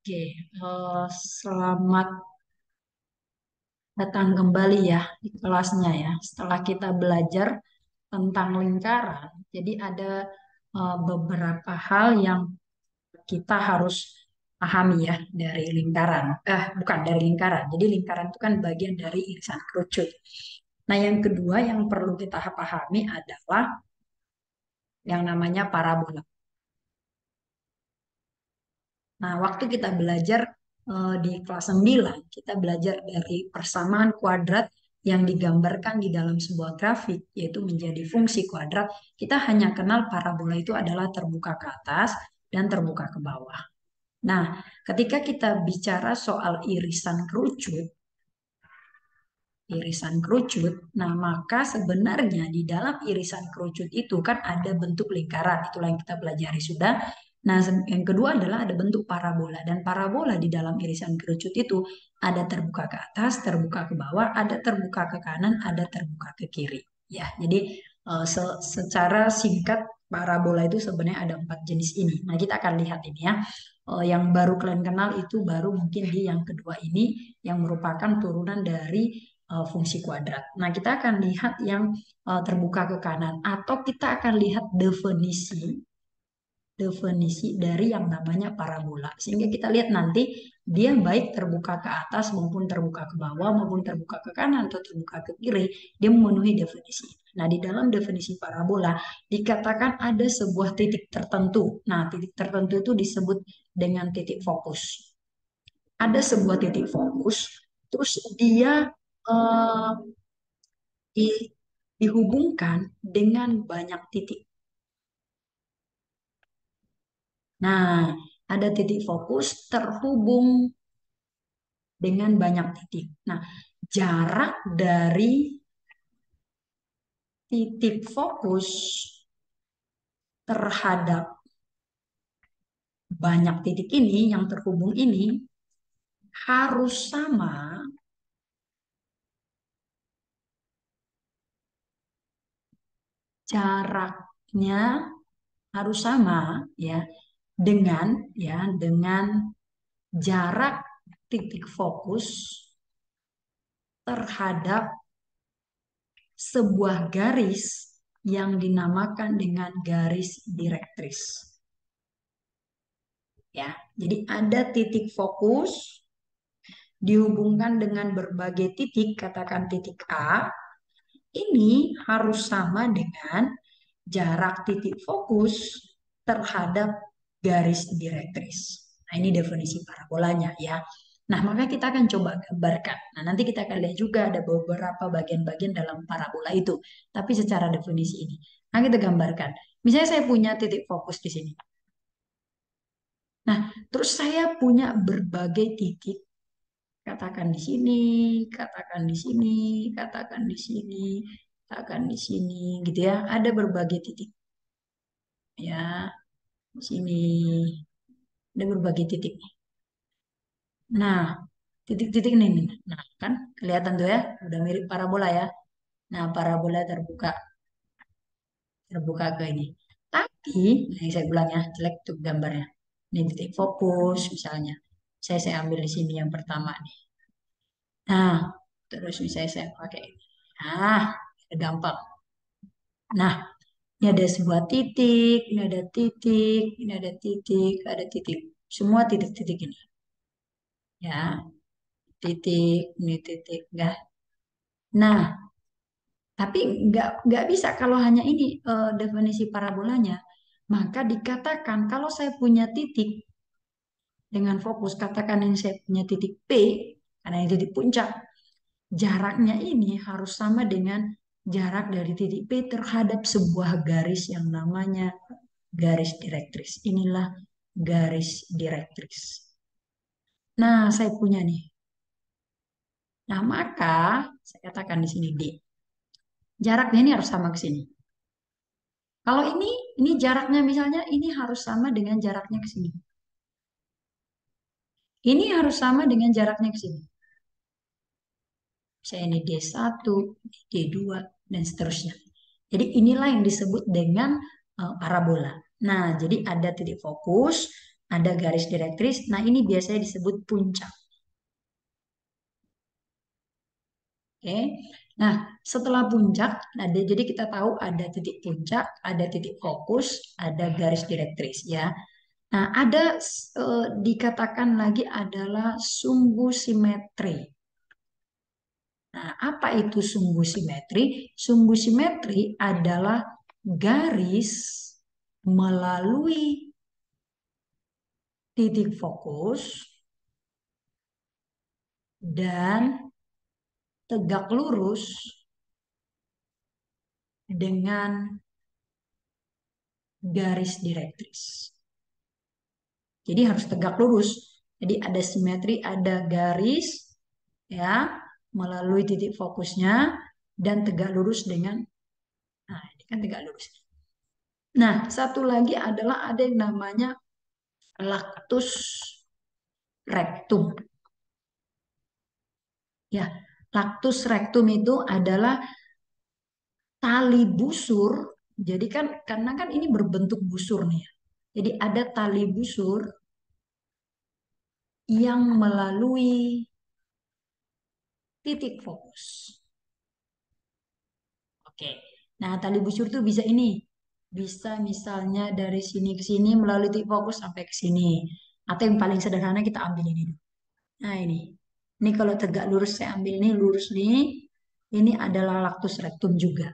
Oke, selamat datang kembali ya di kelasnya ya. Setelah kita belajar tentang lingkaran, jadi ada beberapa hal yang kita harus pahami ya dari lingkaran. Bukan dari lingkaran. Jadi lingkaran itu kan bagian dari irisan kerucut. Nah, yang kedua yang perlu kita pahami adalah yang namanya parabola. Nah, waktu kita belajar di kelas 9, kita belajar dari persamaan kuadrat yang digambarkan di dalam sebuah grafik, yaitu menjadi fungsi kuadrat. Kita hanya kenal parabola itu adalah terbuka ke atas dan terbuka ke bawah. Nah, ketika kita bicara soal irisan kerucut, nah maka sebenarnya di dalam irisan kerucut itu kan ada bentuk lingkaran, itulah yang kita pelajari sudah. Nah, yang kedua adalah ada bentuk parabola dan parabola di dalam irisan kerucut itu ada terbuka ke atas, terbuka ke bawah, ada terbuka ke kanan, ada terbuka ke kiri. Ya, jadi secara singkat parabola itu sebenarnya ada 4 jenis ini. Nah, kita akan lihat ini ya. Yang baru kalian kenal itu baru mungkin di yang kedua ini yang merupakan turunan dari fungsi kuadrat. Nah, kita akan lihat yang terbuka ke kanan atau kita akan lihat definisi dari yang namanya parabola. Sehingga kita lihat nanti dia baik terbuka ke atas maupun terbuka ke bawah maupun terbuka ke kanan atau terbuka ke kiri, dia memenuhi definisi. Nah, di dalam definisi parabola dikatakan ada sebuah titik tertentu. Nah, titik tertentu itu disebut dengan titik fokus. Ada sebuah titik fokus, terus dia eh, di- dihubungkan dengan banyak titik. Nah, ada titik fokus terhubung dengan banyak titik. Nah, jarak dari titik fokus terhadap banyak titik ini yang terhubung ini harus sama jaraknya harus sama ya dengan jarak titik fokus terhadap sebuah garis yang dinamakan dengan garis direktris. Ya, jadi ada titik fokus dihubungkan dengan berbagai titik, katakan titik A, ini harus sama dengan jarak titik fokus terhadap garis direktris. Nah, ini definisi parabolanya ya. Nah, maka kita akan coba gambarkan. Nah, nanti kita akan lihat juga ada beberapa bagian-bagian dalam parabola itu. Tapi secara definisi ini. Nah, kita gambarkan. Misalnya saya punya titik fokus di sini. Nah, terus saya punya berbagai titik. Katakan di sini, katakan di sini, katakan di sini, katakan di sini, gitu ya. Ada berbagai titik. Ya, di sini ada berbagai titik. Nah, titik-titik ini nih. Nah, kan kelihatan tuh ya, udah mirip parabola ya. Nah, parabola terbuka ke ini. Tapi, nah yang saya bilang ya, jelek tuh gambarnya. Ini titik fokus misalnya. Saya ambil di sini yang pertama nih. Nah, terus misalnya saya pakai ini. Nah, gampang. Nah, ini ada sebuah titik, ini ada titik, ini ada titik, ada titik. Semua titik-titik ini. Ya, titik, ini titik. Enggak. Nah, tapi nggak bisa kalau hanya ini definisi parabolanya. Maka dikatakan kalau saya punya titik dengan fokus, katakan ini saya punya titik P, karena ini titik puncak, jaraknya ini harus sama dengan jarak dari titik P terhadap sebuah garis yang namanya garis direktris. Inilah garis direktris. Nah, saya punya nih. Nah, maka saya katakan di sini D. Jaraknya ini harus sama ke sini. Kalau ini jaraknya misalnya ini harus sama dengan jaraknya ke sini. Ini harus sama dengan jaraknya ke sini. Misalnya ini D1, D2, dan seterusnya. Jadi inilah yang disebut dengan parabola. Nah, jadi ada titik fokus, ada garis direktris. Nah, ini biasanya disebut puncak. Oke. Nah, setelah puncak, jadi kita tahu ada titik puncak, ada titik fokus, ada garis direktris ya. Nah, ada dikatakan lagi adalah sumbu simetri. Nah, apa itu sumbu simetri? Sumbu simetri adalah garis melalui titik fokus dan tegak lurus dengan garis direktris. Jadi harus tegak lurus. Jadi ada simetri, ada garis ya melalui titik fokusnya dan tegak lurus dengan, nah ini kan tegak lurus. Nah, satu lagi adalah ada yang namanya lactus rectum. Ya, lactus rectum itu adalah tali busur. Jadi kan karena kan ini berbentuk busur nih ya. Jadi ada tali busur yang melalui titik fokus. Oke. Nah, tali busur tuh bisa ini. Bisa misalnya dari sini ke sini melalui titik fokus sampai ke sini. Atau yang paling sederhana kita ambil ini dulu. Nah, ini. Ini kalau tegak lurus saya ambil nih lurus nih. Ini adalah lactus rectum juga.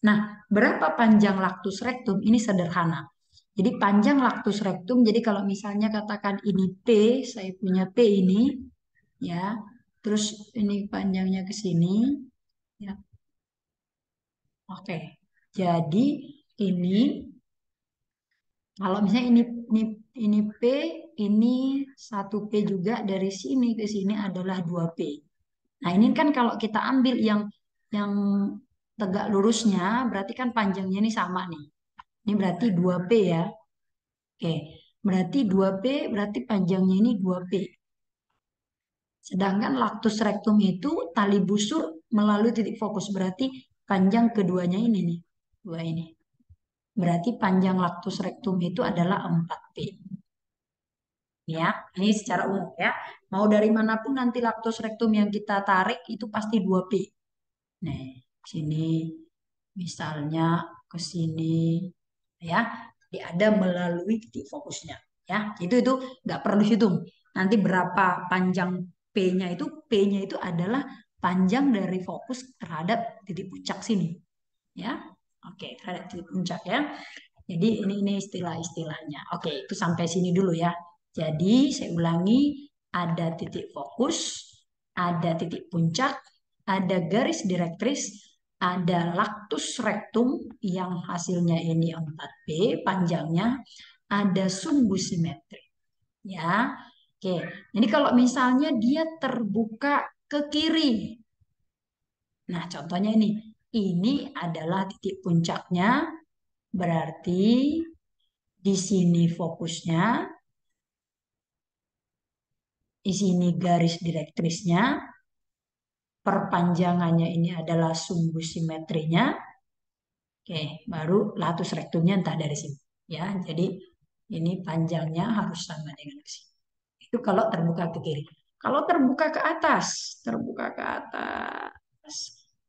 Nah, berapa panjang lactus rectum? Ini sederhana. Jadi panjang lactus rectum, jadi kalau misalnya katakan ini P, saya punya P ini, ya, terus ini panjangnya ke sini, ya, oke. Jadi ini, kalau misalnya ini P, ini satu P juga dari sini ke sini adalah 2P. Nah, ini kan kalau kita ambil yang tegak lurusnya, berarti kan panjangnya ini sama nih. Ini berarti 2P ya. Oke, berarti 2P berarti panjangnya ini 2P. Sedangkan lactus rectum itu tali busur melalui titik fokus. Berarti panjang keduanya ini nih. Dua ini. Berarti panjang lactus rectum itu adalah 4P. Ya, ini secara umum ya. Mau dari manapun nanti lactus rectum yang kita tarik itu pasti 2P. Nih, sini misalnya ke sini ya. Jadi ada melalui titik fokusnya ya. Itu nggak perlu hitung. Nanti berapa panjang P-nya itu? P-nya itu adalah panjang dari fokus terhadap titik puncak sini ya. Oke, terhadap titik puncak ya. Jadi ini istilah-istilahnya. Oke, itu sampai sini dulu ya. Jadi saya ulangi, ada titik fokus, ada titik puncak, ada garis direktris, ada lactus rectum yang hasilnya ini 4P panjangnya, ada sumbu simetri. Ya. Oke. Jadi kalau misalnya dia terbuka ke kiri. Nah, contohnya ini. Ini adalah titik puncaknya, berarti di sini fokusnya, di sini garis direktrisnya, perpanjangannya ini adalah sumbu simetrinya. Oke, baru latus rektumnya entah dari sini. Ya, jadi ini panjangnya harus sama dengan ke sini. Itu kalau terbuka ke kiri. Kalau terbuka ke atas,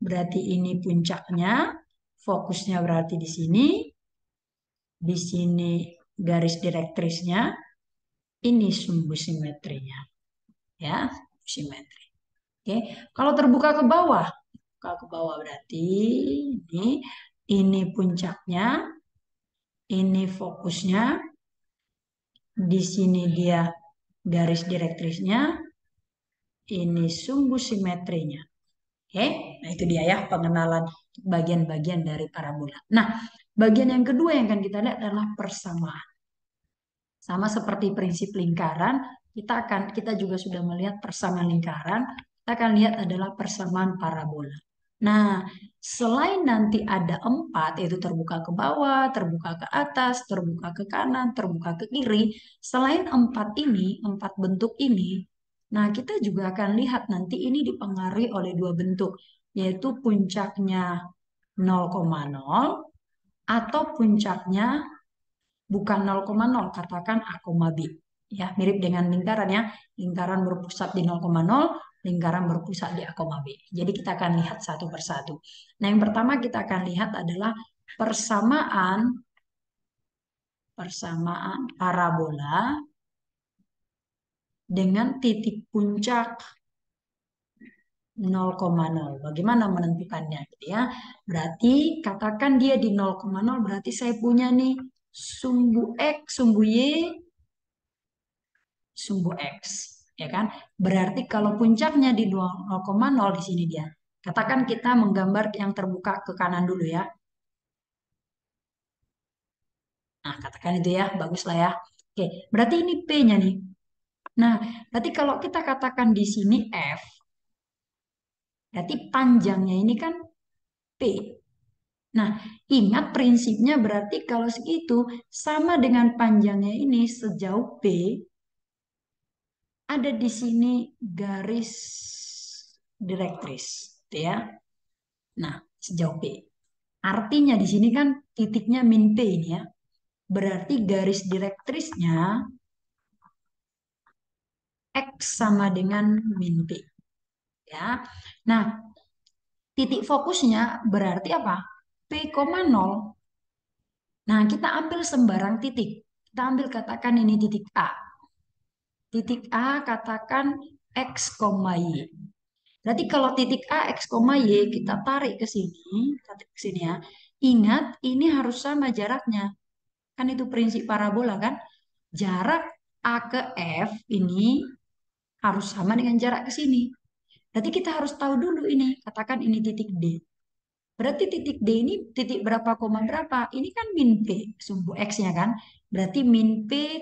berarti ini puncaknya, fokusnya berarti di sini garis direktrisnya, ini sumbu simetrinya. Ya, simetri. Oke, kalau terbuka ke bawah berarti ini puncaknya, ini fokusnya, di sini dia garis direktrisnya, ini sumbu simetrinya. Oke, nah itu dia ya pengenalan bagian-bagian dari parabola. Nah, bagian yang kedua yang akan kita lihat adalah persamaan. Sama seperti prinsip lingkaran, kita juga sudah melihat persamaan lingkaran, kita akan lihat adalah persamaan parabola. Nah, selain nanti ada 4, yaitu terbuka ke bawah, terbuka ke atas, terbuka ke kanan, terbuka ke kiri, selain 4 ini, 4 bentuk ini, nah kita juga akan lihat nanti ini dipengaruhi oleh 2 bentuk, yaitu puncaknya 0,0 atau puncaknya bukan 0,0, katakan A, B. Ya, mirip dengan lingkaran ya. Lingkaran berpusat di 0,0, lingkaran berpusat di A, B. Jadi kita akan lihat satu persatu. Nah, yang pertama kita akan lihat adalah persamaan persamaan parabola dengan titik puncak 0,0. Bagaimana menentukannya gitu ya? Berarti katakan dia di 0,0 berarti saya punya nih sumbu X, sumbu Y, sumbu X, ya kan? Berarti kalau puncaknya di 0,0 di sini dia. Katakan kita menggambar yang terbuka ke kanan dulu ya. Nah, katakan itu ya, bagus lah ya. Oke, berarti ini P-nya nih. Nah, berarti kalau kita katakan di sini F, berarti panjangnya ini kan P. Nah, ingat prinsipnya berarti kalau segitu sama dengan panjangnya ini sejauh P, ada di sini garis direktris, gitu ya. Nah, sejauh P. Artinya di sini kan titiknya min P ini ya. Berarti garis direktrisnya X sama dengan min P. Ya. Nah, titik fokusnya berarti apa? P, nol. Nah, kita ambil sembarang titik. Kita ambil katakan ini titik A. Titik A katakan X, Y. Berarti kalau titik A, X, Y kita tarik ke sini, tarik ke sini ya. Ingat, ini harus sama jaraknya. Kan itu prinsip parabola kan? Jarak A ke F ini harus sama dengan jarak ke sini. Berarti kita harus tahu dulu ini. Katakan ini titik D. Berarti titik D ini titik berapa koma berapa? Ini kan min P, sumbu X-nya kan. Berarti min P,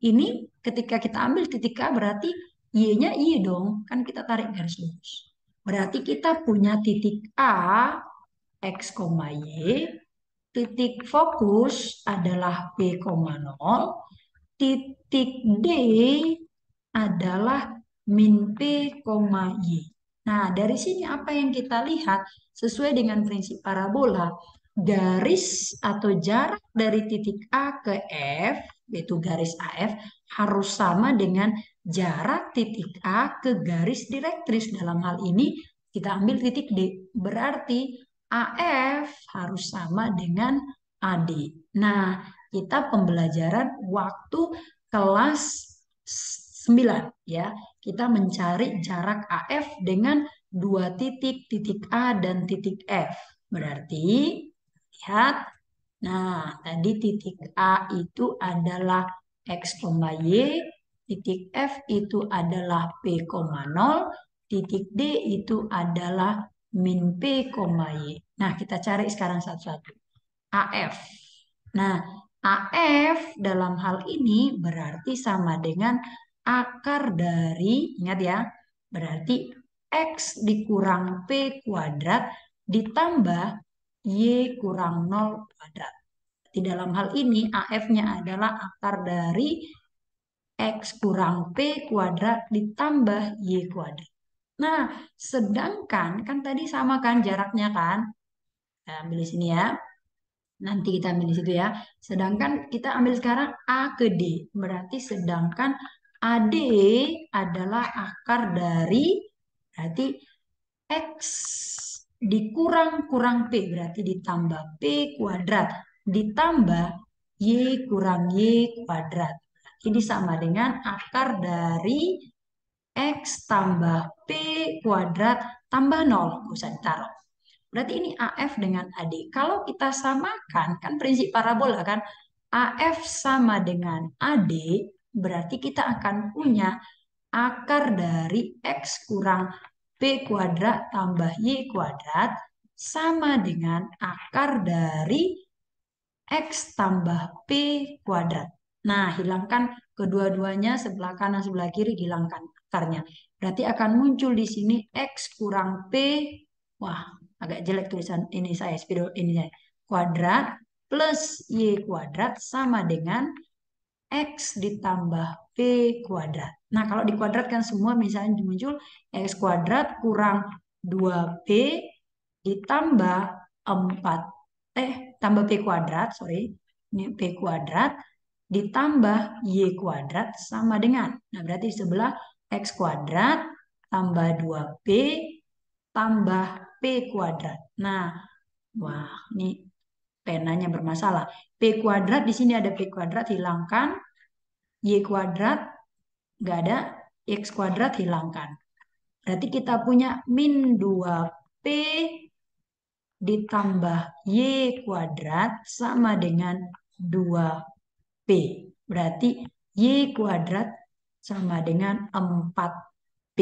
ini ketika kita ambil titik A berarti Y-nya Y dong. Kan kita tarik garis lurus. Berarti kita punya titik A, X, Y. Titik fokus adalah P, nol. Titik D adalah min P, Y. Nah, dari sini apa yang kita lihat sesuai dengan prinsip parabola, garis atau jarak dari titik A ke F, yaitu garis AF, harus sama dengan jarak titik A ke garis direktris. Dalam hal ini kita ambil titik D. Berarti AF harus sama dengan AD. Nah, kita pembelajaran waktu kelas 9 ya. Kita mencari jarak AF dengan dua titik, titik A dan titik F. Berarti lihat, nah tadi titik A itu adalah X, Y, titik F itu adalah P, nol, titik D itu adalah min P, Y. Nah, kita cari sekarang satu-satu. AF. Nah, AF dalam hal ini berarti sama dengan akar dari, ingat ya, berarti X dikurang P kuadrat ditambah Y kurang 0 kuadrat. Di dalam hal ini AF-nya adalah akar dari X kurang P kuadrat ditambah Y kuadrat. Nah, sedangkan kan tadi sama kan jaraknya kan? Nah, ambil di sini ya. Nanti kita ambil di situ ya. Sedangkan kita ambil sekarang A ke D. Berarti sedangkan AD adalah akar dari berarti X dikurang P. Berarti ditambah P kuadrat. Ditambah Y kurang Y kuadrat. Ini sama dengan akar dari X tambah P kuadrat tambah 0. Gak usah ditaruh. Berarti ini AF dengan AD. Kalau kita samakan, kan prinsip parabola kan, AF sama dengan AD, berarti kita akan punya akar dari X kurang P kuadrat tambah Y kuadrat sama dengan akar dari X tambah P kuadrat. Nah, hilangkan kedua-duanya sebelah kanan sebelah kiri hilangkan akarnya. Berarti akan muncul di sini X kurang P. Wah, agak jelek tulisan ini saya, spidol ini saya. Kuadrat plus Y kuadrat sama dengan X ditambah P kuadrat. Nah, kalau dikuadratkan semua misalnya muncul X kuadrat kurang 2P ditambah 4 tambah P kuadrat, sorry. Ini P kuadrat ditambah Y kuadrat sama dengan. Nah, berarti di sebelah X kuadrat tambah 2P tambah P kuadrat. Nah, wah, ini penanya bermasalah. P kuadrat di sini ada P kuadrat, hilangkan. Y kuadrat nggak ada, X kuadrat hilangkan. Berarti kita punya min 2P ditambah Y kuadrat sama dengan 2P. Berarti Y kuadrat sama dengan 4P.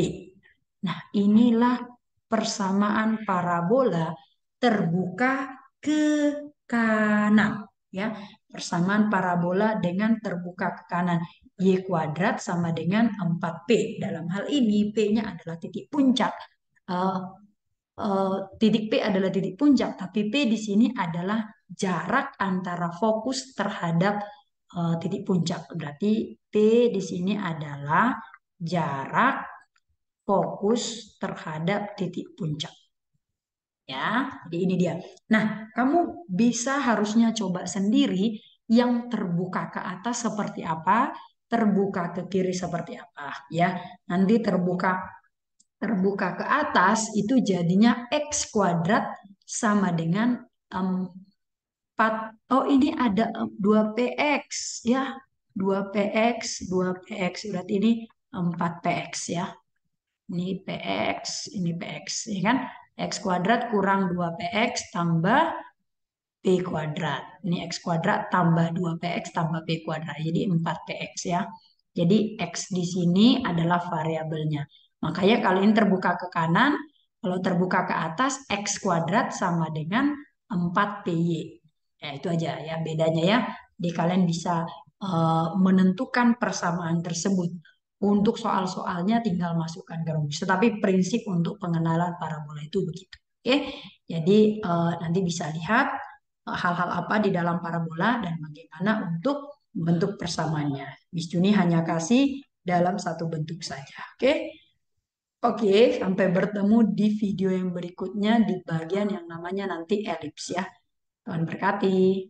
Nah, inilah persamaan parabola terbuka ke kanan. Ya, persamaan parabola dengan terbuka ke kanan. Y kuadrat sama dengan 4P. Dalam hal ini, P-nya adalah titik puncak. Eh, Titik P adalah titik puncak, tapi P di sini adalah jarak antara fokus terhadap titik puncak. Berarti P di sini adalah jarak fokus terhadap titik puncak. Ya, jadi ini dia. Nah, kamu bisa harusnya coba sendiri yang terbuka ke atas seperti apa, terbuka ke kiri seperti apa, ya. Nanti terbuka terbuka ke atas itu jadinya X kuadrat sama dengan 4. Oh, ini ada 2PX ya. 2PX, 2PX. Berarti ini 4PX ya. Ini PX, ini PX. Ya kan? X kuadrat kurang 2PX tambah P kuadrat. Ini X kuadrat tambah 2PX tambah P kuadrat. Jadi 4PX ya. Jadi X di sini adalah variabelnya. Makanya kalau ini terbuka ke kanan, kalau terbuka ke atas, X kuadrat sama dengan 4PY. Ya itu aja ya bedanya ya. Jadi kalian bisa menentukan persamaan tersebut. Untuk soal-soalnya tinggal masukkan ke rumus. Tetapi prinsip untuk pengenalan parabola itu begitu. Oke, jadi nanti bisa lihat hal-hal apa di dalam parabola dan bagaimana untuk bentuk persamaannya. Miss Juni hanya kasih dalam satu bentuk saja. Oke? Oke, sampai bertemu di video yang berikutnya di bagian yang namanya nanti elips ya. Tuhan berkati.